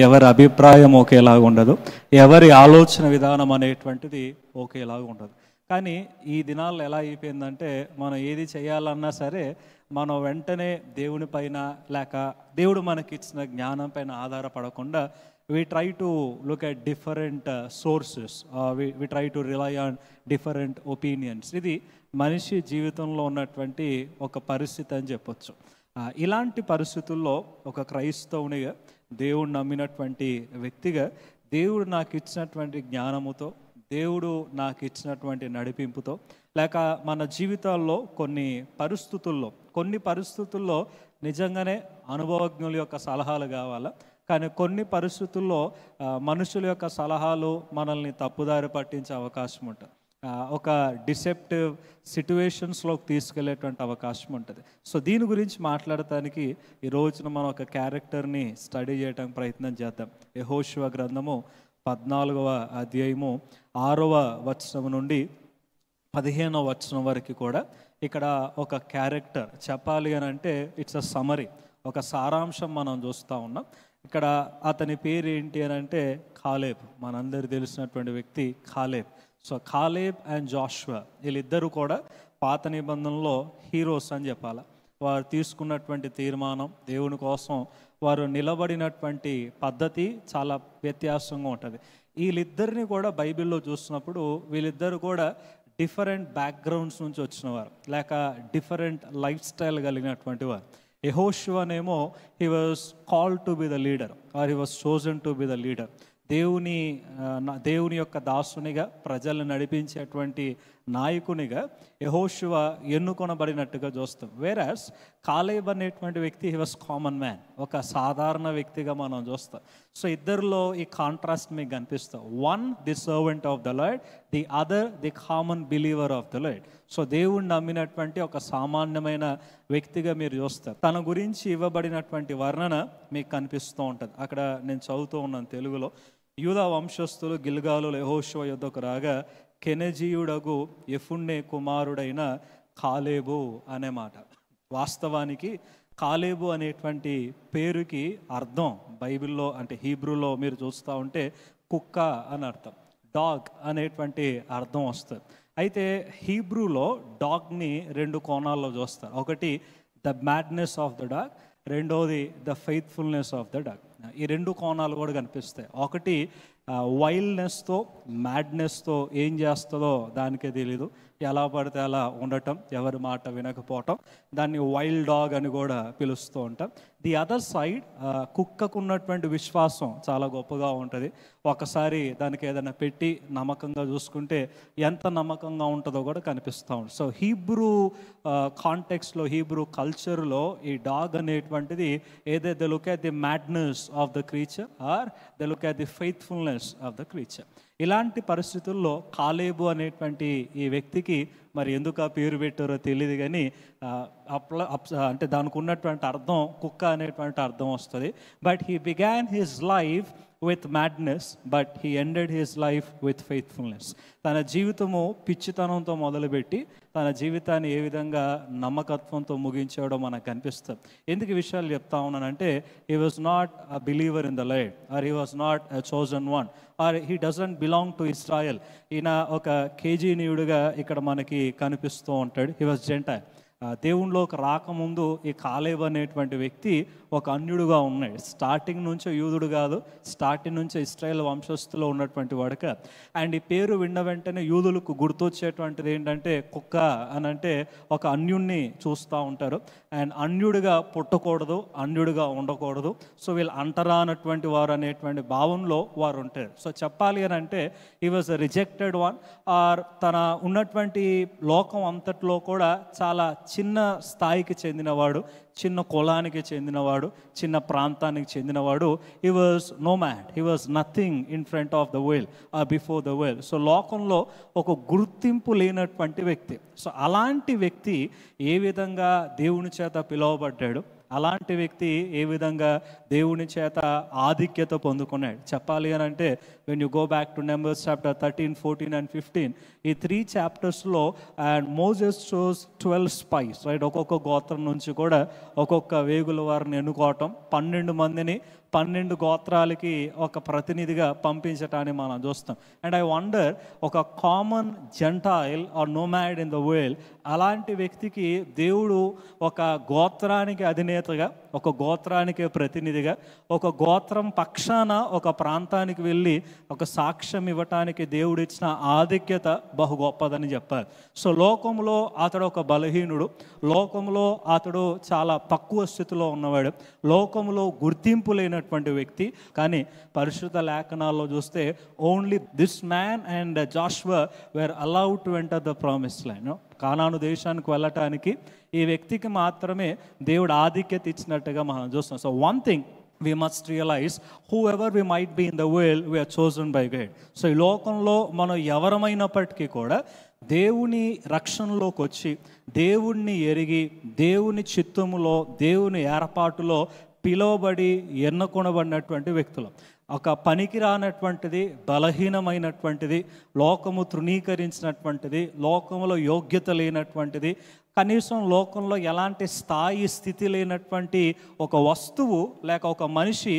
ఎవరి అభిప్రాయం ఒకేలాగా ఉండదు, ఎవరి ఆలోచన విధానం అనేటువంటిది ఒకేలాగా ఉండదు. కానీ ఈ దినాల్లో ఎలా అయిపోయిందంటే, మనం ఏది చేయాలన్నా సరే మనం వెంటనే దేవుని పైన లేక దేవుడు మనకి ఇచ్చిన జ్ఞానం పైన ఆధారపడకుండా we try to look at different sources, we try to rely on different opinions. ఇది మనిషి జీవితంలో ఉన్నటువంటి ఒక పరిస్థితి అని చెప్పొచ్చు. ఇలాంటి పరిస్థితుల్లో ఒక క్రైస్తవునిగా, దేవుడు నమ్మినటువంటి వ్యక్తిగా, దేవుడు నాకు ఇచ్చినటువంటి జ్ఞానముతో, దేవుడు నాకు ఇచ్చినటువంటి నడిపింపుతో, లేక మన జీవితాల్లో కొన్ని పరిస్థితుల్లో నిజంగానే అనుభవజ్ఞుల యొక్క సలహాలు కావాలా, కానీ కొన్ని పరిస్థితుల్లో మనుషుల యొక్క సలహాలు మనల్ని తప్పుదారి పట్టించే అవకాశం ఉంటుంది, ఒక డిసెప్టివ్ సిట్యువేషన్స్లోకి తీసుకెళ్లేటువంటి అవకాశం ఉంటుంది. సో దీని గురించి మాట్లాడటానికి ఈ రోజున మనం ఒక క్యారెక్టర్ని స్టడీ చేయడానికి ప్రయత్నం చేద్దాం. యెహోషువ గ్రంథము 14వ అధ్యాయము 6వ వచనం నుండి 15వ వచనం వరకు కూడా ఇక్కడ ఒక క్యారెక్టర్ చెప్పాలి అని అంటే ఇట్స్ అ సమరీ, ఒక సారాంశం మనం చూస్తూ ఉన్నాం. ఇక్కడ అతని పేరు ఏంటి అని అంటే కాలేబ్, మనందరూ తెలిసినటువంటి వ్యక్తి Caleb. So Caleb and Joshua వీళ్ళిద్దరూ కూడా పాత నిబంధనలో హీరోస్ అని చెప్పాలి. వారు తీసుకున్నటువంటి తీర్మానం, దేవుని కోసం వారు నిలబడినటువంటి పద్ధతి చాలా వ్యత్యాసంగా ఉంటుంది. వీళ్ళిద్దరిని కూడా బైబిల్లో చూసినప్పుడు వీళ్ళిద్దరు కూడా డిఫరెంట్ బ్యాక్గ్రౌండ్స్ నుంచి వచ్చినవారు, లేక డిఫరెంట్ లైఫ్ స్టైల్ కలిగినటువంటి వారు. యెహోషువనేమో he was called to be the leader, or he was chosen to be the leader. దేవుని యొక్క దాసునిగా, ప్రజలను నడిపించేటువంటి నాయకునిగా యెహోషువ ఎన్నుకొనబడినట్టుగా చూస్తాం. వేరాస్ కాలేబ్ అనేటువంటి వ్యక్తి హీ వాజ్ కామన్ మ్యాన్, ఒక సాధారణ వ్యక్తిగా మనం చూస్తాం. సో ఇద్దరిలో ఈ కాంట్రాస్ట్ మీకు కనిపిస్తాం. One the servant of the Lord, the other the common believer of the Lord. So దేవుణ్ణి నమ్మినటువంటి ఒక సామాన్యమైన వ్యక్తిగా మీరు చూస్తారు. తన గురించి ఇవ్వబడినటువంటి వర్ణన మీకు కనిపిస్తూ ఉంటుంది. అక్కడ నేను చదువుతూ ఉన్నాను తెలుగులో. యూదా వంశస్థులు గిల్గాలు యెహోషువ యుద్ధకు రాగా కెనెజీయుడగు యెఫున్నె కుమారుడైన కాలేబు అనే మాట. వాస్తవానికి కాలేబు అనేటువంటి పేరుకి అర్థం బైబిల్లో అంటే హీబ్రూలో మీరు చూస్తూ ఉంటే కుక్క అని అర్థం, డాగ్ అనేటువంటి అర్థం వస్తుంది. అయితే హీబ్రూలో డాగ్ని 2 కోణాల్లో చూస్తారు. ఒకటి the madness of the dog, రెండోది the faithfulness of the dog. ఈ 2 కోణాలు కూడా కనిపిస్తాయి. ఒకటి వైల్డ్నెస్తో, మ్యాడ్నెస్తో ఏం చేస్తుందో దానికే తెలీదు, ఎలా పడితే అలా ఉండటం, ఎవరి మాట వినకపోవటం, దాన్ని వైల్డ్ డాగ్ అని కూడా పిలుస్తూ ఉంటాం. ది అదర్ సైడ్ కుక్కకు ఉన్నటువంటి విశ్వాసం చాలా గొప్పగా ఉంటుంది. ఒకసారి దానికి ఏదైనా పెట్టి నమ్మకంగా చూసుకుంటే ఎంత నమ్మకంగా ఉంటుందో కూడా కనిపిస్తూ ఉంటుంది. సో హీబ్రూ కాంటెక్స్లో, హీబ్రూ కల్చర్లో ఈ డాగ్ అనేటువంటిది ఏదైతే look at the madness of the creature or the look at the faithfulness of the creature. ఇలాంటి పరిస్థితుల్లో కాలేబు అనేటువంటి ఈ వ్యక్తికి మరి ఎందుకు ఆ పేరు పెట్టారో తెలియదు, కానీ అంటే దానికి ఉన్నటువంటి అర్థం కుక్క అనేటువంటి అర్థం వస్తుంది. But he began his life with madness, but he ended his life with faithfulness. తన జీవితము పిచ్చితనంతో మొదలుపెట్టి తన జీవితాన్ని ఏ విధంగా నమ్మకత్వంతో ముగించాడో మనకు కనిపిస్తుంది. ఎందుకు ఈ విషయాలు చెప్తా ఉన్నానంటే, he was not a believer in the lord, are he was not a chosen one, or he doesn't belong to Israel. ఈయన ఒక కేజీనీయుడిగా ఇక్కడ మనకి కనిపిస్తూ ఉంటాడు. He was gentile. దేవునిలోకి రాకముందు ఈ కాలేబు అనేటువంటి వ్యక్తి ఒక అన్యుడుగా ఉన్నాడు. స్టార్టింగ్ నుంచే యూదుడు కాదు, స్టార్టింగ్ నుంచే ఇశ్రాయేల్ వంశస్థులో ఉన్నటువంటి వాడు కాదు. అండ్ ఈ పేరు విన్న వెంటనే యూదులకు గుర్తొచ్చేటువంటిది ఏంటంటే కుక్క అని అంటే ఒక అన్యుడిని చూస్తూ ఉంటారు. అండ్ అన్యుడిగా పుట్టకూడదు, అన్యుడిగా ఉండకూడదు. సో వీళ్ళు అంటరానటువంటి వారు అనేటువంటి భావంలో వారు ఉంటారు. సో చెప్పాలి అని అంటే he was a rejected one, or తన ఉన్నటువంటి లోకం అంతట్లో కూడా చాలా చిన్న స్థాయికి చెందినవాడు, చిన్న కులానికి చెందినవాడు, చిన్న ప్రాంతానికి చెందినవాడు. He was no mad, he was nothing in front of the world or before the world. So లోకంలో ఒక గుర్తింపు లేనటువంటి వ్యక్తి. సో అలాంటి వ్యక్తి ఏ విధంగా దేవుని చేత పిలువబడ్డాడు, అలాంటి వ్యక్తి ఏ విధంగా దేవుని చేత ఆధిక్యత పొందుకున్నాడు చెప్పాలి అని అంటే, when you go back to Numbers chapter 13, 14 and 15, ఈ 3 చాప్టర్స్లో and Moses shows 12 spies, right? ఒక్కొక్క గోత్రం నుంచి కూడా ఒక్కొక్క వేగుల వారిని ఎన్నుకోవటం, 12 మందిని 12 గోత్రాలకి ఒక ప్రతినిధిగా పంపించటాన్ని మనం చూస్తాం. అండ్ ఐ వండర్, ఒక common gentile or nomad in the world, అలాంటి వ్యక్తికి దేవుడు ఒక గోత్రానికి అధినేతగా, ఒక గోత్రానికి ప్రతినిధిగా, ఒక గోత్రం పక్షాన ఒక ప్రాంతానికి వెళ్ళి ఒక సాక్ష్యం ఇవ్వటానికి దేవుడు ఇచ్చిన ఆధిక్యత బహు గొప్పదని చెప్పారు. సో లోకంలో అతడు ఒక బలహీనుడు, లోకంలో అతడు చాలా తక్కువ స్థితిలో ఉన్నవాడు, లోకంలో గుర్తింపు లేనటువంటి వ్యక్తి. కానీ పరిశుద్ధ లేఖనాల్లో చూస్తే only this man and Joshua were allowed to enter the promised land. కానాను దేశానికి వెళ్ళటానికి ఈ వ్యక్తికి మాత్రమే దేవుడు ఆధిక్యత ఇచ్చినట్టుగా మనం చూస్తాం. So one thing we must realize, whoever we might be in the world, we are chosen by God. So ఈ లోకంలో మనం ఎవరమైనప్పటికీ కూడా దేవుని రక్షణలోకి వచ్చి, దేవుణ్ణి ఎరిగి, దేవుని చిత్తములో, దేవుని ఏర్పాటులో పిలువబడి ఎన్నుకొనబడినటువంటి వ్యక్తులు. ఒక పనికిరానటువంటిది, బలహీనమైనటువంటిది, లోకము తృణీకరించినటువంటిది, లోకములో యోగ్యత లేనటువంటిది, కనీసం లోకంలో ఎలాంటి స్థాయి స్థితి లేనటువంటి ఒక వస్తువు లేక ఒక మనిషి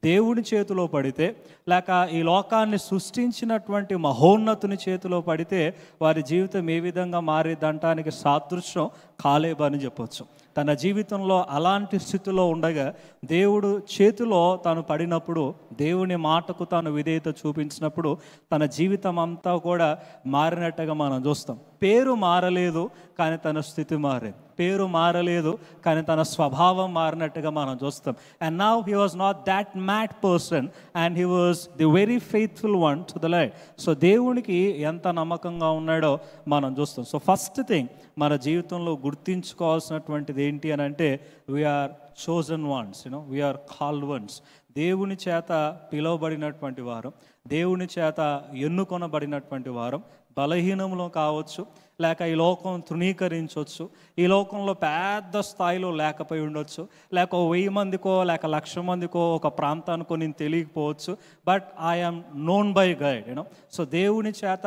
దేవుని చేతిలో పడితే, లేక ఈ లోకాన్ని సృష్టించినటువంటి మహోన్నతుని చేతిలో పడితే వారి జీవితం ఏ విధంగా మారేదంటానికి సాదృశ్యం కాలేబు అని చెప్పొచ్చు. తన జీవితంలో అలాంటి స్థితిలో ఉండగా దేవుడు చేతిలో తాను పడినప్పుడు, దేవుని మాటకు తాను విధేయత చూపించినప్పుడు తన జీవితం అంతా కూడా మారినట్టుగా మనం చూస్తాం. పేరు మారలేదు కానీ తన స్థితి మారేది, పేరు మారలేదు కానీ తన స్వభావం మారినట్టుగా మనం చూస్తాం. And now he was not that mad person and he was the very faithful one to the Lord. So దేవునికి ఎంత నమ్మకంగా ఉన్నాడో మనం చూస్తాం. సో ఫస్ట్ థింగ్ మన జీవితంలో గుర్తించుకోవాల్సినటువంటిది ఏంటి అని అంటే, we are chosen ones, we are called ones. దేవుని చేత పిలువబడినటువంటి వారం, దేవుని చేత ఎన్నుకొనబడినటువంటి వారం. బలహీనంలో కావచ్చు, లేక ఈ లోకం తృణీకరించవచ్చు, ఈ లోకంలో పెద్ద స్థాయిలో లేకపోయి ఉండొచ్చు, లేక 1000 మందికో లేక 1,00,000 మందికో ఒక ప్రాంతానికో నేను తెలియకపోవచ్చు, but I'm known by guide. So దేవుని చేత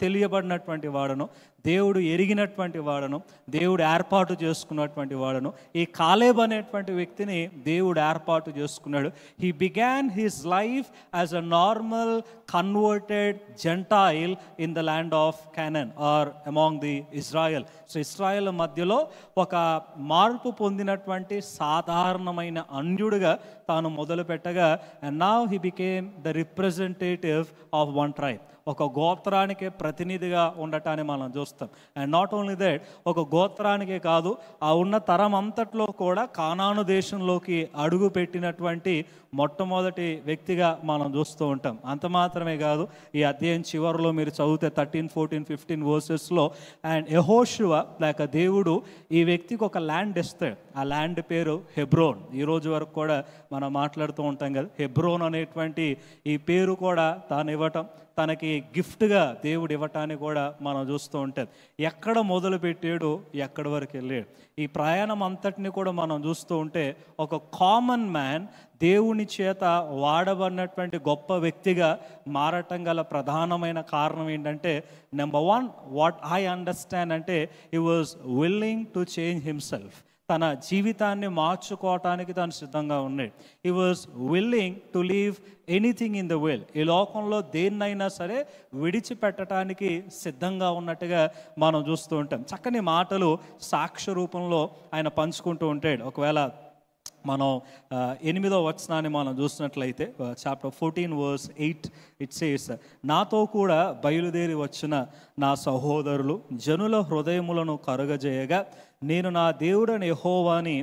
తెలియబడినటువంటి వాడను, దేవుడు ఎరిగినటువంటి వాడను, దేవుడు ఏర్పాటు చేసుకున్నటువంటి వాడను. ఈ కాలేబు అనేటువంటి వ్యక్తిని దేవుడు ఏర్పాటు చేసుకున్నాడు. He began his life as a normal converted Gentile in the land of Canaan or among the Israel. So Israel మధ్యలో ఒక మార్పు పొందినటువంటి సాధారణమైన అన్యుడిగా తాను మొదలు పెట్టగా, and now he became the representative of one tribe. ఒక గోత్రానికే ప్రతినిధిగా ఉండటాన్ని మనం చూస్తాం. అండ్ నాట్ ఓన్లీ దట్, ఒక గోత్రానికే కాదు, ఆ ఉన్న తరం అంతట్లో కూడా కానాను దేశంలోకి అడుగు పెట్టినటువంటి మొట్టమొదటి వ్యక్తిగా మనం చూస్తూ ఉంటాం. అంత మాత్రమే కాదు, ఈ అధ్యాయం చివరిలో మీరు చదివితే 13, 14, 15 వర్సెస్లో, అండ్ యెహోషువ లేక దేవుడు ఈ వ్యక్తికి ఒక ల్యాండ్ ఇస్తాడు. ఆ ల్యాండ్ పేరు హెబ్రోన్. ఈ రోజు వరకు కూడా మనం మాట్లాడుతూ ఉంటాం కదా, హెబ్రోన్ అనేటువంటి ఈ పేరు కూడా తాను ఇవ్వటం, తనకి గిఫ్ట్గా దేవుడు ఇవ్వటాన్ని కూడా మనం చూస్తూ ఉంటాం. ఎక్కడ మొదలు పెట్టాడు, ఎక్కడి వరకు వెళ్ళాడు, ఈ ప్రయాణం అంతటిని కూడా మనం చూస్తూ ఉంటే ఒక కామన్ మ్యాన్ దేవుని చేత వాడబడినటువంటి గొప్ప వ్యక్తిగా మారటం గల ప్రధానమైన కారణం ఏంటంటే, నెంబర్ 1 వాట్ ఐ అండర్స్టాండ్ అంటే, he was willing to change himself. తన జీవితాన్ని మార్చుకోవటానికి తాను సిద్ధంగా ఉన్నాడు. He was willing to leave anything in the world. ఈ లోకంలో దేన్నైనా సరే విడిచిపెట్టడానికి సిద్ధంగా ఉన్నట్టుగా మనం చూస్తూ ఉంటాం. చక్కని మాటలు సాక్ష్య రూపంలో ఆయన పంచుకుంటూ ఉంటాడు. ఒకవేళ మనం 8వ వచనాన్ని మనం చూసినట్లయితే, చాప్టర్ 14 verse 8 ఇట్ సేస్, నాతో కూడా బయలుదేరి వచ్చిన నా సహోదరులు జనుల హృదయములను కరుగజేయగా నేను నా దేవుడని యెహోవాని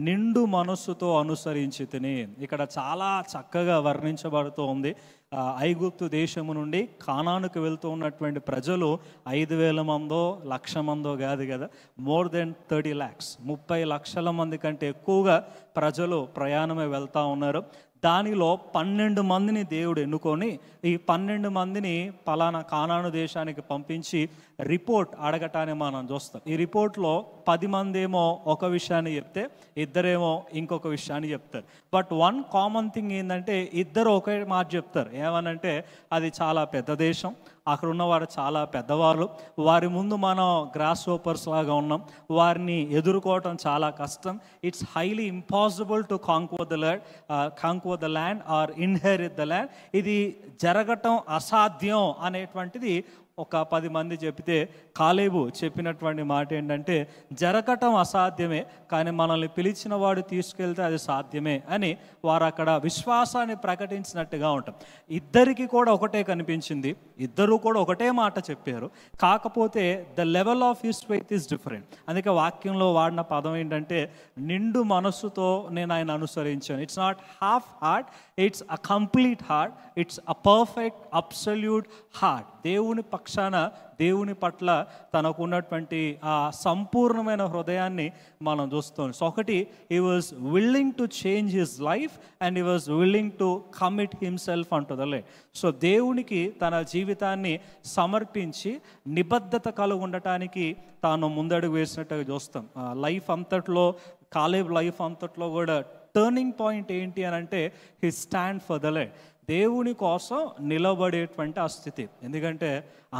నిండు మనస్సుతో అనుసరించి తిని. ఇక్కడ చాలా చక్కగా వర్ణించబడుతూ ఉంది. ఐగుప్తు దేశము నుండి కానానుకు వెళ్తూ ఉన్నటువంటి ప్రజలు 5,000 మందో 1,00,000 మందో కాదు కదా, మోర్ దెన్ 30 lakhs, 30 లక్షల మంది కంటే ఎక్కువగా ప్రజలు ప్రయాణమే వెళ్తూ ఉన్నారు. దానిలో 12 మందిని దేవుడు ఎన్నుకొని ఈ 12 మందిని పలానా కానాను దేశానికి పంపించి రిపోర్ట్ అడగటాన్ని మనం చూస్తాం. ఈ రిపోర్ట్లో 10 మంది ఏమో ఒక విషయాన్ని చెప్తే, ఇద్దరేమో ఇంకొక విషయాన్ని చెప్తారు. బట్ వన్ కామన్ థింగ్ ఏంటంటే, ఇద్దరు ఒకే మాట చెప్తారు. ఏమనంటే, అది చాలా పెద్ద దేశం, అక్కడ ఉన్నవారు చాలా పెద్దవాళ్ళు, వారి ముందు మనం గ్రాస్ హోపర్స్ లాగా ఉన్నాం, వారిని ఎదుర్కోవటం చాలా కష్టం. It's highly impossible to conquer the land or inherit the land. ఇది జరగటం అసాధ్యం అనేటువంటిది ఒక 10 మంది చెప్తే కాలేబు చెప్పినటువంటి మాట ఏంటంటే, జరగటం అసాధ్యమే కానీ మనల్ని పిలిచిన వాడు తీసుకెళ్తే అది సాధ్యమే అని వారు అక్కడ విశ్వాసాన్ని ప్రకటించినట్టుగా ఉంటాం. ఇద్దరికి కూడా ఒకటే కనిపించింది, ఇద్దరు కూడా ఒకటే మాట చెప్పారు, కాకపోతే the level of his faith is different. అందుకే వాక్యంలో వాడిన పదం ఏంటంటే, నిండు మనస్సుతో నేను ఆయన అనుసరించాను. It's not half heart, it's a complete heart, it's a perfect absolute heart. దేవుని పక్షాన, దేవుని పట్ల తనకున్నటువంటి ఆ సంపూర్ణమైన హృదయాన్ని మనం చూస్తాం. సో ఒకటి, he was willing to change his life and he was willing to commit himself unto the Lord. So దేవునికి తన జీవితాన్ని సమర్పించి నిబద్ధత కలిగి ఉండటానికి తాను ముందడుగు వేసినట్టుగా చూస్తాం. లైఫ్ అంతట్లో, కాలేబ్ లైఫ్ అంతట్లో కూడా టర్నింగ్ పాయింట్ ఏంటి అని అంటే, he stand for the lord. దేవుని కోసం నిలబడేటువంటి ఆ స్థితి. ఎందుకంటే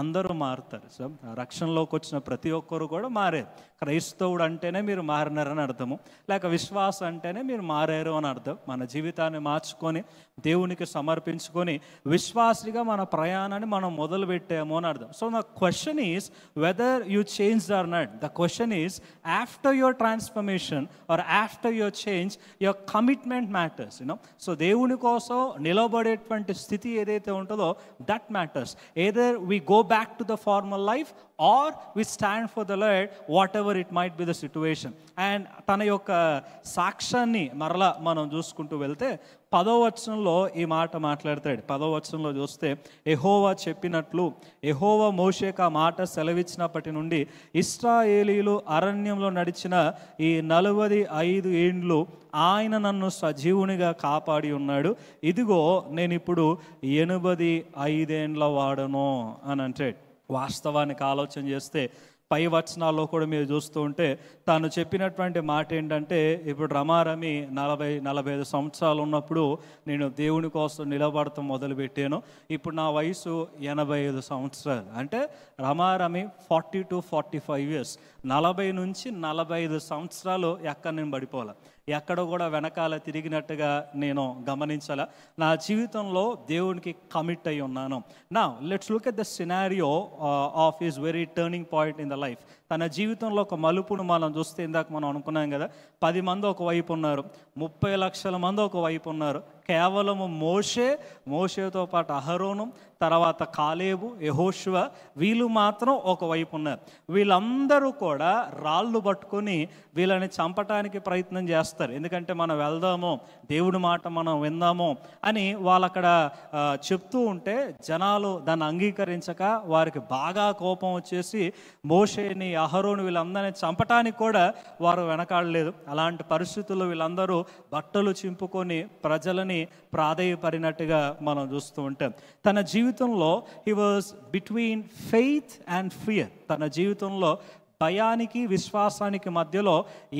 అందరూ మారుతారు. సో రక్షణలోకి వచ్చిన ప్రతి ఒక్కరు కూడా మారారు. క్రైస్తవుడు అంటేనే మీరు మారినారని అర్థము, లేక విశ్వాసం అంటేనే మీరు మారారు అని అర్థం. మన జీవితాన్ని మార్చుకొని దేవునికి సమర్పించుకొని విశ్వాసిగా మన ప్రయాణాన్ని మనం మొదలు పెట్టాము అని అర్థం. So the question is whether you change or not. The question is after your transformation or after your change, your commitment matters. You know, so దేవుని కోసం నిలబడేటువంటి స్థితి ఏదైతే ఉంటుందో that matters. Either we go back to the former life or we stand for the Lord whatever it might be the situation. And తన యొక్క సాక్ష్యాన్ని మరలా మనం చూసుకుంటూ వెళ్తే 10వ వచనంలో ఈ మాట మాట్లాడతాడు. 10వ వచనంలో చూస్తే, యెహోవా చెప్పినట్లు యెహోవా మోషేకు ఆ మాట సెలవిచ్చినప్పటి నుండి ఇశ్రాయేలీయులు అరణ్యంలో నడిచిన ఈ 45 ఏండ్లు ఆయన నన్ను సజీవునిగా కాపాడి ఉన్నాడు. ఇదిగో నేను ఇప్పుడు 85 ఏండ్ల వాడను అని అంటాడు. వాస్తవానికి ఆలోచన చేస్తే పై వచనాల్లో కూడా మీరు చూస్తూ ఉంటే తాను చెప్పినటువంటి మాట ఏంటంటే, ఇప్పుడు రమారమి 40-45 సంవత్సరాలు ఉన్నప్పుడు నేను దేవుని కోసం నిలబడతాం మొదలుపెట్టాను. ఇప్పుడు నా వయసు 85 సంవత్సరాలు. అంటే రమారమి 40 to 45 years, 40 నుంచి 45 సంవత్సరాలు ఎక్కడ నేను పడిపోవాలి, ఎక్కడ కూడా వెనకాల తిరిగినట్టుగా నేను గమనించాల. నా జీవితంలో దేవునికి కమిట్ అయి ఉన్నాను. నా let's look at the scenario of his very turning point in the life. తన జీవితంలో ఒక మలుపును మనం చూస్తే, ఇందాక మనం అనుకున్నాం కదా, 10 మంది ఒకవైపు ఉన్నారు, 30 లక్షల మంది ఒకవైపు ఉన్నారు. కేవలము మోషేతో పాటు అహరోను, తర్వాత కాలేబు, యెహోషువ, వీళ్ళు మాత్రం ఒకవైపు ఉన్నారు. వీళ్ళందరూ కూడా రాళ్ళు పట్టుకొని వీళ్ళని చంపటానికి ప్రయత్నం చేస్తారు. ఎందుకంటే మనం వెళ్దాము, దేవుడి మాట మనం విందాము అని వాళ్ళు అక్కడ చెప్తూ ఉంటే జనాలు దాన్ని అంగీకరించక వారికి బాగా కోపం వచ్చేసి మోషేని, అహరోను వీళ్ళందరినీ చంపటానికి కూడా వారు వెనకాడలేదు. అలాంటి పరిస్థితుల్లో వీళ్ళందరూ బట్టలు చింపుకొని ప్రజలని ప్రాధేయపడినట్టుగా మనం చూస్తూ ఉంటాం. తన జీవితంలో he was between faith and fear. తన జీవితంలో భయానికి విశ్వాసానికి మధ్యలో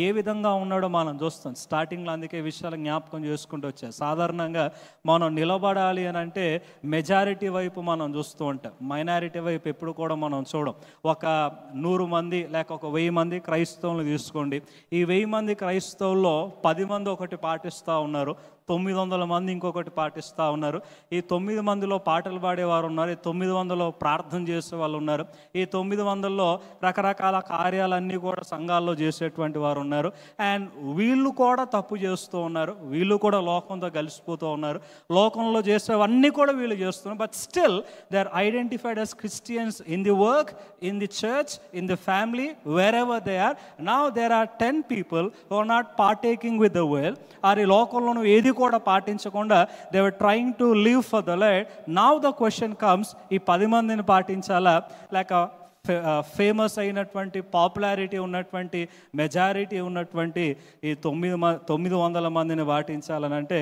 ఏ విధంగా ఉన్నాడో మనం చూస్తాం. స్టార్టింగ్లో అందుకే విషయాలు జ్ఞాపకం చేసుకుంటూ వచ్చాయి. సాధారణంగా మనం నిలబడాలి అని అంటే మెజారిటీ వైపు మనం చూస్తూ ఉంటాం, మైనారిటీ వైపు ఎప్పుడు కూడా మనం చూడం. ఒక 100 మంది లేక ఒక 1000 మంది క్రైస్తవులు తీసుకోండి. ఈ 1000 మంది క్రైస్తవుల్లో 10 మంది ఒకటి పాటిస్తూ ఉన్నారు, 900 మంది ఇంకొకటి పాటిస్తూ ఉన్నారు. ఈ 9 మందిలో పాటలు పాడేవారు ఉన్నారు, ఈ 900లో ప్రార్థన చేసే వాళ్ళు ఉన్నారు, ఈ 900లో రకరకాల కార్యాలన్నీ కూడా సంఘాల్లో చేసేటువంటి వారు ఉన్నారు. అండ్ వీళ్ళు కూడా తప్పు చేస్తూ ఉన్నారు, వీళ్ళు కూడా లోకంతో కలిసిపోతూ ఉన్నారు, లోకంలో చేసేవన్నీ కూడా వీళ్ళు చేస్తున్నారు. But still they are identified as Christians in the work, in the church, in the family, wherever they are. Now there are 10 people who are not partaking with the world. Or ఈ లోకంలోనూ ఏది కూడా పాటించకుండా they were trying to live for the Lord. Now the question comes, ఈ 10 మందిని పాటించాలా లేక famous అయినటువంటి popularity ఉన్నటువంటి మెజారిటీ ఉన్నటువంటి ఈ 900 మందిని పాటించాలని అంటే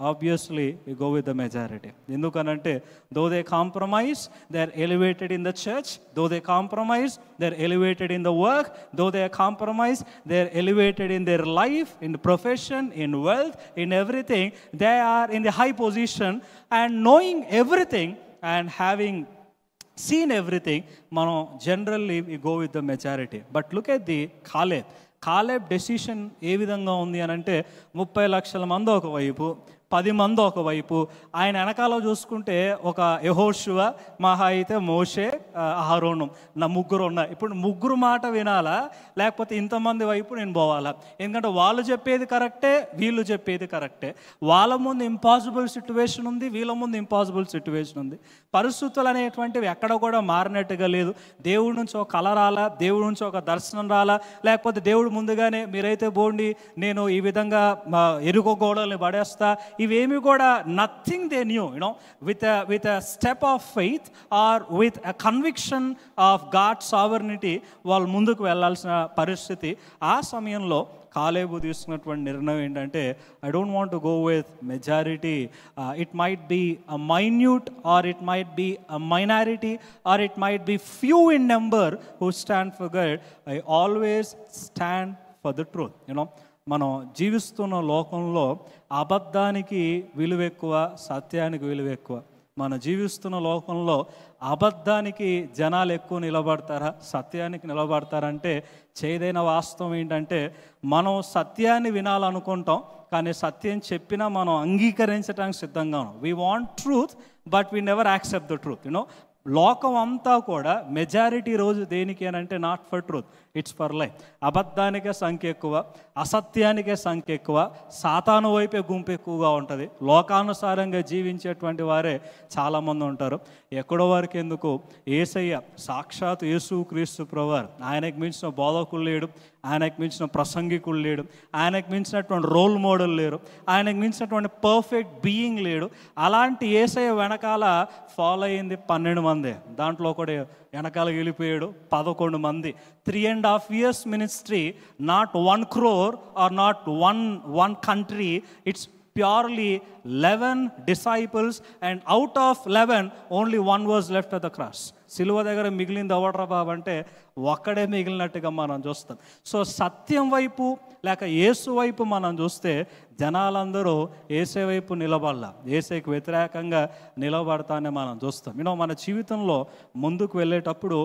obviously you go with the majority. ఎందుకనంటే though they compromise they are elevated in the church, though they compromise they are elevated in the work, though they compromise they are elevated in their life, in profession, in wealth, in everything. They are in the high position and knowing everything and having seen everything, మనం generally we go with the majority. But look at the Caleb decision ఏ విధంగా ఉంది అని అంటే 30 లక్షల మంది ఒకవైపు, 10 మంది ఒకవైపు, ఆయన వెనకాల చూసుకుంటే ఒక యెహోషువ, మహా అయితే మోషే, అహరోను, నా ముగ్గురు ఉన్నారు. ఇప్పుడు ముగ్గురు మాట వినాలా లేకపోతే ఇంతమంది వైపు నేను పోవాలా? ఎందుకంటే వాళ్ళు చెప్పేది కరెక్టే, వీళ్ళు చెప్పేది కరెక్టే. వాళ్ళ ముందు ఇంపాసిబుల్ సిచ్యువేషన్ ఉంది, వీళ్ళ ముందు ఇంపాసిబుల్ సిచ్యువేషన్ ఉంది. పరిస్థితులు అనేటువంటివి ఎక్కడ కూడా మారినట్టుగా లేదు. దేవుడి నుంచి ఒక కళ రాలా, దేవుడి నుంచి ఒక దర్శనం రాలా, లేకపోతే దేవుడు ముందుగానే మీరైతే బోండి నేను ఈ విధంగా ఎరుకో గోడల్ని పడేస్తా, ఇవేమి కూడా nothing they knew, you know, with a step of faith or with a conviction of God sovereignty వాళ్ళు ముందుకు వెళ్ళాల్సిన పరిస్థితి. ఆ సమయంలో కాలేబు తీసుకున్నటువంటి నిర్ణయం ఏంటంటే, I don't want to go with majority. It might be a minute or it might be a minority or it might be few in number who stand for God. I always stand for the truth. You know, మనం జీవిస్తున్న లోకంలో అబద్ధానికి విలువ ఎక్కువ, సత్యానికి విలువ ఎక్కువ. మనం జీవిస్తున్న లోకంలో అబద్ధానికి జనాలు ఎక్కువ నిలబడతారా, సత్యానికి నిలబడతారంటే చేదైన వాస్తవం ఏంటంటే, మనం సత్యాన్ని వినాలనుకుంటాం, కానీ సత్యం చెప్పినా మనం అంగీకరించడానికి సిద్ధంగా ఉన్నాం. We want truth but we never accept the truth. You know, లోకం అంతా కూడా మెజారిటీ రోజు దేనికి అని అంటే not for truth, it's for life. అబద్ధానికే సంఖ్య ఎక్కువ, అసత్యానికే సంఖ్య ఎక్కువ, సాతాను వైపే గుంపు ఎక్కువగా ఉంటుంది. లోకానుసారంగా జీవించేటువంటి వారే చాలామంది ఉంటారు. ఎక్కడో వరకు ఎందుకు, యేసయ్య సాక్షాత్ యేసు క్రీస్తు ప్రభువారు, ఆయనకు మించిన బోధకులు లేడు, ఆయనకు మించిన ప్రసంగికులు లేడు, ఆయనకు మించినటువంటి రోల్ మోడల్ లేరు, ఆయనకు మించినటువంటి పర్ఫెక్ట్ బీయింగ్ లేడు. అలాంటి యేసయ్య వెనకాల ఫాలో అయింది 12 మందే. దాంట్లో ఒకటి వెనకాల వెళ్ళిపోయాడు 11 మంది. 3.5 years ministry, not 1 crore or not one country. It's purely 11 disciples, and out of 11 only one was left at the cross. సిలువ దగ్గర మిగిలింది ఎవడ్రా బాబు అంటే ఒక్కడే మిగిలినట్టుగా మనం చూస్తాం. సో సత్యం వైపు లేక యేసు వైపు మనం చూస్తే జనాలందరూ యేసే వైపు నిలబడాల, యేసేకి వ్యతిరేకంగా నిలబడతానే మనం చూస్తాం. యూనో, మన జీవితంలో ముందుకు వెళ్ళేటప్పుడు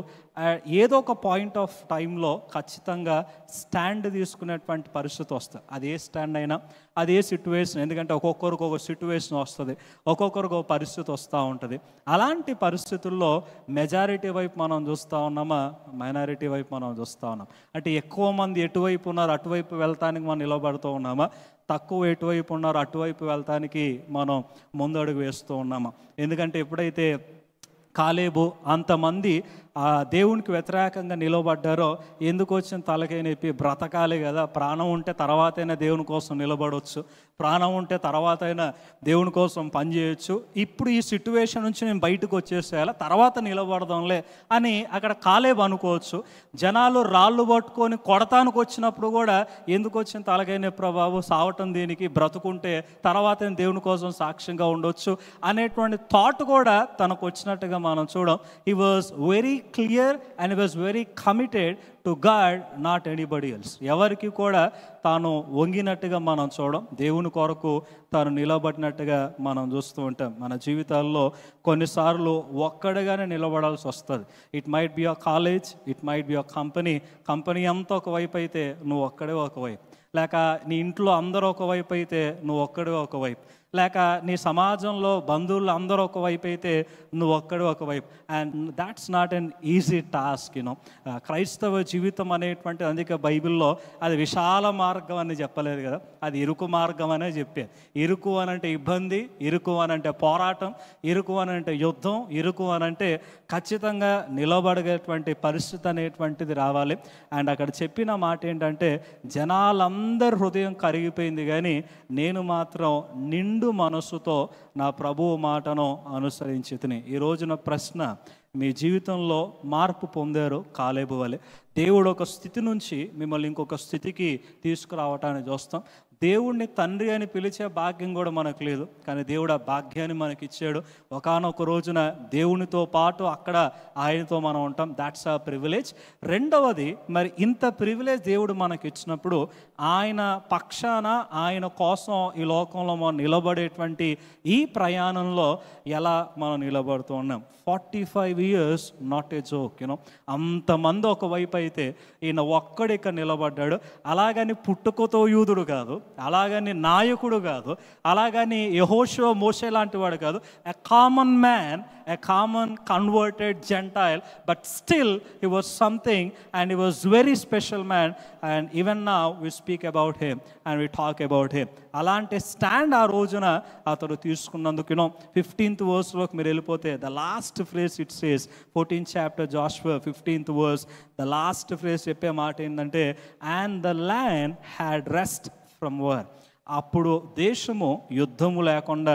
ఏదో ఒక పాయింట్ ఆఫ్ టైంలో ఖచ్చితంగా స్టాండ్ తీసుకునేటువంటి పరిస్థితి వస్తుంది. అది ఏ స్టాండ్ అయినా, అది ఏ సిట్యువేషన్, ఎందుకంటే ఒక్కొక్కరికి ఒక సిట్యువేషన్ వస్తుంది, ఒక్కొక్కరికి ఒక పరిస్థితి వస్తూ ఉంటుంది. అలాంటి పరిస్థితుల్లో మెజారిటీ వైపు మనం చూస్తూ ఉన్నామా, మైనారిటీ వైపు మనం చూస్తూ ఉన్నాం? అంటే ఎక్కువ మంది ఎటువైపు ఉన్నారు అటువైపు వెళ్తానికి మనం నిలబడుతూ ఉన్నామా, తక్కువ ఎటువైపు ఉన్నారు అటువైపు వెళ్తానికి మనం ముందడుగు వేస్తూ ఉన్నామా? ఎందుకంటే ఎప్పుడైతే కాలేబు అంతమంది దేవునికి వ్యతిరేకంగా నిలబడ్డారో, ఎందుకు వచ్చిన తలకై నొప్పి, బ్రతకాలి కదా, ప్రాణం ఉంటే తర్వాతైనా దేవుని కోసం నిలబడవచ్చు, ప్రాణం ఉంటే తర్వాత అయినా దేవుని కోసం పనిచేయచ్చు, ఇప్పుడు ఈ సిట్యువేషన్ నుంచి నేను బయటకు వచ్చేసేయాలి, తర్వాత నిలబడదాంలే అని అక్కడ కాలేబు అనుకోవచ్చు. జనాలు రాళ్ళు పట్టుకొని కొడతానికి వచ్చినప్పుడు కూడా ఎందుకు వచ్చిన తలకై నొప్పి బాబు, సావటం దీనికి, బ్రతుకుంటే తర్వాత దేవుని కోసం సాక్ష్యంగా ఉండొచ్చు అనేటువంటి థాట్ కూడా తనకు వచ్చినట్టుగా మనం చూడం. He was very clear and he was very committed to God, not anybody else. ఎవరికి కూడా తాను వంగినట్టుగా మనం చూడం, దేవుని కొరకు తాను నిలబడినట్టుగా మనం చూస్తూ ఉంటాం. మన జీవితాల్లో కొన్నిసార్లు ఒక్కడిగానే నిలబడాల్సి వస్తుంది. It might be a college, it might be a company అంతా ఒకవైపు అయితే నువ్వు ఒక్కడే ఒకవైపు, లేక నీ ఇంట్లో అందరూ ఒకవైపు అయితే నువ్వు ఒక్కడే ఒకవైపు, లేక నీ సమాజంలో బంధువులు అందరూ ఒకవైపు అయితే నువ్వు ఒక్కడే ఒకవైపు. And that's not an easy task. You know, క్రైస్తవ జీవితం అనేటువంటిది, అందుకే బైబిల్లో అది విశాల మార్గం అని చెప్పలేదు కదా, అది ఇరుకు మార్గం అనే చెప్పారు. ఇరుకు అనంటే ఇబ్బంది, ఇరుకు అనంటే పోరాటం, ఇరుకు అనంటే యుద్ధం, ఇరుకు అనంటే ఖచ్చితంగా నిలబడేటువంటి పరిస్థితి అనేటువంటిది రావాలి. అండ్ అక్కడ చెప్పిన మాట ఏంటంటే, జనాలందరి హృదయం కరిగిపోయింది కానీ నేను మాత్రం నిండు మనస్సుతో నా ప్రభువు మాటను అనుసరించి తిని. ఈ రోజున ప్రశ్న, మీ జీవితంలో మార్పు పొందారు కాలేబు వలె. దేవుడు ఒక స్థితి నుంచి మిమ్మల్ని ఇంకొక స్థితికి తీసుకురావటాన్ని చూస్తాం. దేవుణ్ణి తండ్రి అని పిలిచే భాగ్యం కూడా మనకు లేదు, కానీ దేవుడు ఆ భాగ్యాన్ని మనకి ఇచ్చాడు. ఒకానొక రోజున దేవునితో పాటు అక్కడ ఆయనతో మనం ఉంటాం. దాట్స్ ఆ ప్రివిలేజ్. రెండవది, మరి ఇంత ప్రివిలేజ్ దేవుడు మనకి ఇచ్చినప్పుడు ఆయన పక్షాన ఆయన కోసం ఈ లోకంలో మనం నిలబడేటువంటి ఈ ప్రయాణంలో ఎలా మనం నిలబడుతూ ఉన్నాం. 45 years not a joke, you know. అంతమంది ఒకవైపు అయితే ఈయన ఒక్కడు ఇక్కడ నిలబడ్డాడు. అలాగని పుట్టుకతో యూదుడు కాదు, అలాగని నాయకుడు కాదు, అలాగని యెహోషువ మోషే లాంటి వాడు కాదు. A common man, a common converted gentile, but still he was something and he was very special man. And even now we speak about him and we talk about him. అలాంటి స్టాండ్ ఆ రోజున అతడు తీసుకున్నందుకు, you know, 15th verseలోకి మీరు వెళ్ళిపోతే the last phrase it says, 14th chapter Joshua 15th verse, the last phrase చెప్పే మాట ఏంటంటే, and the land had rest from war. అప్పుడు దేశము యుద్ధము లేకుండా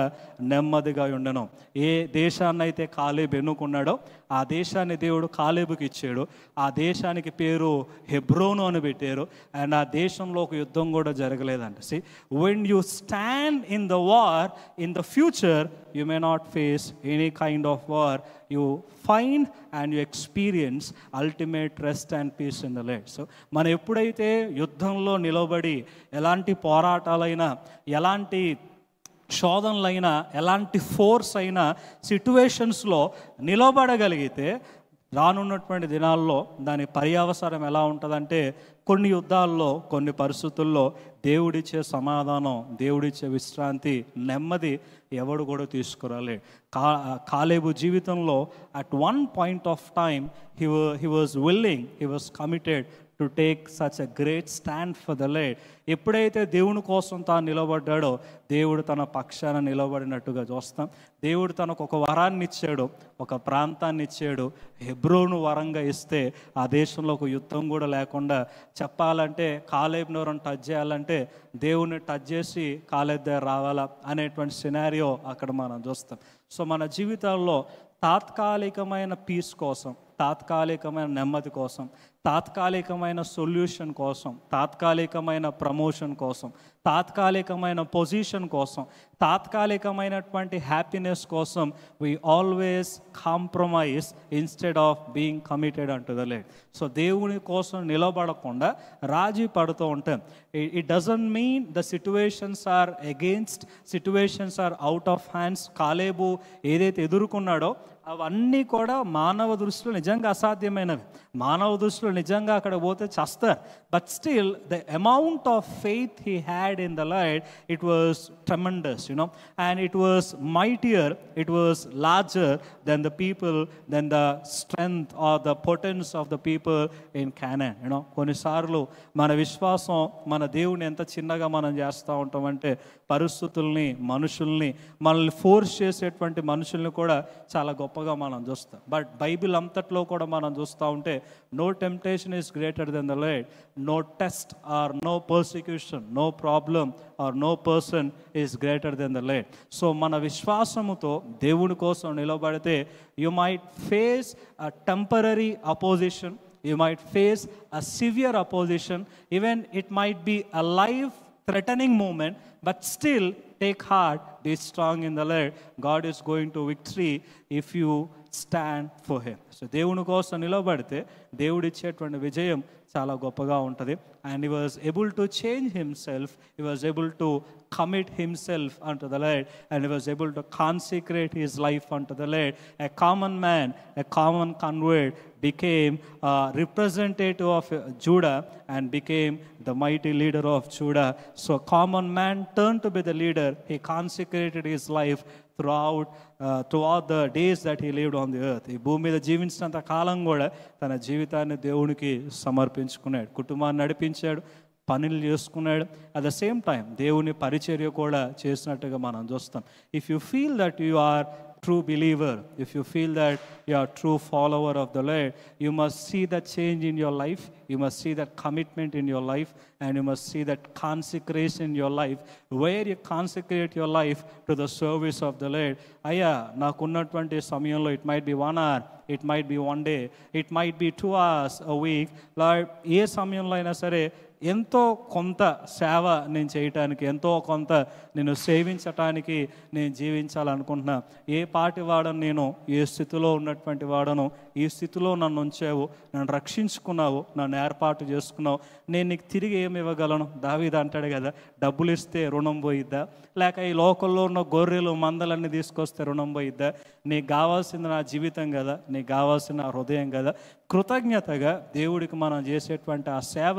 నెమ్మదిగా ఉండను. ఏ దేశాన్ని అయితే కాలేబు ఎన్నుకున్నాడో ఆ దేశాన్ని దేవుడు కాలేబుకి ఇచ్చాడు. ఆ దేశానికి పేరు హెబ్రోను అని పెట్టారు. అండ్ ఆ దేశంలో ఒక యుద్ధం కూడా జరగలేదంట. See, when you stand in the war in the future, you may not face any kind of war. You find and you experience ultimate rest and peace in the Lord. So మనం ఎప్పుడైతే యుద్ధంలో నిలబడి ఎలాంటి పోరాటాలైనా, ఎలాంటి శోధనలైనా, ఎలాంటి force అయినా సిట్యువేషన్స్లో నిలబడగలిగితే రానున్నటువంటి దినాల్లో దాని పర్యవసరం ఎలా ఉంటుందంటే, కొన్ని యుద్ధాల్లో, కొన్ని పరిస్థితుల్లో దేవుడిచ్చే సమాధానం, దేవుడిచ్చే విశ్రాంతి, నెమ్మది ఎవడు కూడా తీసుకురాలే. కాలేబు జీవితంలో at one point of time he was willing, he was committed to take such a great stand for the lord. ఎప్పుడైతే దేవుని కోసం తాను నిలబడ్డాడో దేవుడు తన పక్షాన నిలబడినట్టుగా చూస్తాం. దేవుడు తనకు ఒక వరాన్ని ఇచ్చాడు, ఒక ప్రాంతాన్ని ఇచ్చాడు. హెబ్రోను వరంగా ఇస్తే ఆ దేశంలో ఒక యుద్ధం కూడా లేకుండా, చెప్పాలంటే కాలేబుని ఎవరైనా టచ్ చేయాలంటే దేవుని టచ్ చేసి కాలేబు దగ్గర రావాలా అనేటువంటి సినారియో అక్కడ మనం చూస్తాం. సో మన జీవితాల్లో తాత్కాలికమైన పీస్ కోసం, తాత్కాలికమైన నెమ్మది కోసం, తాత్కాలికమైన సొల్యూషన్ కోసం, తాత్కాలికమైన ప్రమోషన్ కోసం, తాత్కాలికమైన పొజిషన్ కోసం, తాత్కాలికమైనటువంటి హ్యాపీనెస్ కోసం we always compromise instead of being committed unto the Lord. So దేవుని కోసం నిలబడకుండా రాజీ పడుతూ ఉంటాం. It doesn't mean the situations are against, situations are out of hands. కాలేబు ఏదైతే ఎదుర్కొన్నాడో అవన్నీ కూడా మానవ దృష్టిలో నిజంగా అసాధ్యమైనవి. మానవ దృష్టిలో నిజంగా అక్కడ పోతే చస్తారు. But still the amount of faith he had in the Lord, it was tremendous, you know, and it was mightier, it was larger than the people, than the strength or the potence of the people in Canaan. You know, కొన్నిసార్లు మన విశ్వాసం, మన దేవుని ఎంత చిన్నగా మనం చేస్తూ ఉంటామంటే పరిస్థితుల్ని, మనుషుల్ని, మనల్ని ఫోర్స్ చేసేటువంటి మనుషుల్ని కూడా చాలా గొప్పగా మనం చూస్తాం. బట్ బైబిల్ అంతట్లో కూడా మనం చూస్తూ ఉంటే no temptation is greater than the Lord, no test or no persecution, no problem or no person is greater than the Lord. So మన విశ్వాసముతో దేవుని కోసం నిలబడితే you might face a temporary opposition, you might face a severe opposition, even it might be a life threatening moment, but still take heart, be strong in the Lord. God is going to victory if you stand for him. So దేవుని కోసం నిలబడితే దేవుడు ఇచ్చేటువంటి విజయం చాలా గొప్పగా ఉంటుంది. And he was able to change himself, he was able to commit himself unto the Lord, and he was able to consecrate his life unto the Lord. A common man, a common convert became a representative of Judah and became the mighty leader of Judah. So a common man turned to be the leader. He consecrated his life throughout the days that he lived on the earth. ఈ భూమి మీద జీవించినంత కాలం కూడా తన జీవితాన్ని దేవునికి సమర్పించుకున్నాడు, కుటుంబాన్ని నడిపించాడు, పనులు చేసుకున్నాడు. అట్ ద సేమ్ టైం దేవుని పరిచర్య కూడా చేసినట్టుగా మనం చూస్తాం. If you feel that you are true believer, if you feel that you are true follower of the Lord, you must see that change in your life, you must see that commitment in your life, and you must see that consecration in your life, where you consecrate your life to the service of the Lord. Ayya, nakunnatvanti samayamlo it might be 1 hour, it might be 1 day, it might be 2 hours a week. Lord, ఏ సమయంలో అయినా సరే ఎంతో కొంత సేవ నేను చేయటానికి, ఎంతో కొంత నేను సేవించటానికి నేను జీవించాలనుకుంటున్నా. ఏ పాటి వాడను నేను, ఏ స్థితిలో ఉన్నటువంటి వాడను, ఈ స్థితిలో నన్ను ఉంచావు, నన్ను రక్షించుకున్నావు, నన్ను ఏర్పాటు చేసుకున్నావు, నేను నీకు తిరిగి ఏమి ఇవ్వగలను? దావీదు అంటాడు కదా, డబ్బులు ఇస్తే రుణం పోయిద్దా, లేక ఈ లోకల్లో ఉన్న గొర్రెలు మందలన్నీ తీసుకొస్తే రుణం పోయిద్దా? నీకు కావాల్సింది నా జీవితం కదా, నీకు కావాల్సిన నా హృదయం కదా. కృతజ్ఞతగా దేవుడికి మనం చేసేటువంటి ఆ సేవ,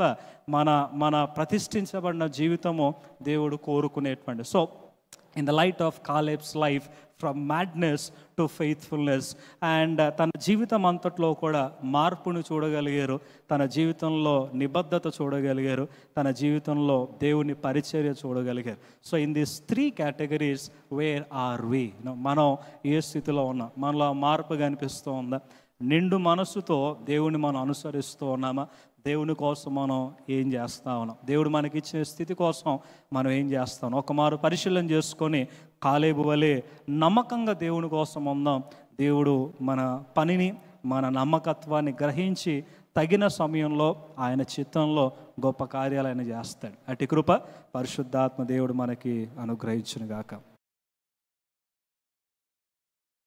మన ప్రతిష్ఠించబడిన జీవితము దేవుడు కోరుకునేటువంటి. So in the light of Caleb's life, from madness to faithfulness, and తన జీవితం అంతట్లో కూడా మార్పును చూడగలిగారు, తన జీవితంలో నిబద్ధత చూడగలిగారు, తన జీవితంలో దేవుని పరిచర్య చూడగలిగారు. So in these 3 categories where are we, మనం ఏ స్థితిలో ఉన్నాం? మనలో మార్పు కనిపిస్తూ ఉందా? నిండు మనసుతో దేవుని మనం అనుసరిస్తూ ఉన్నామా? దేవుని కోసం మనం ఏం చేస్తా ఉన్నాం? దేవుడు మనకిచ్చే స్థితి కోసం మనం ఏం చేస్తాం? ఒక మారు పరిశీలన చేసుకొని కాలేబు వలె నమ్మకంగా దేవుని కోసం ఉందాం. దేవుడు మన పనిని, మన నమ్మకత్వాన్ని గ్రహించి తగిన సమయంలో ఆయన చిత్తంలో గొప్ప కార్యాలు ఆయన చేస్తాడు. అటు కృప పరిశుద్ధాత్మ దేవుడు మనకి అనుగ్రహించును గాక.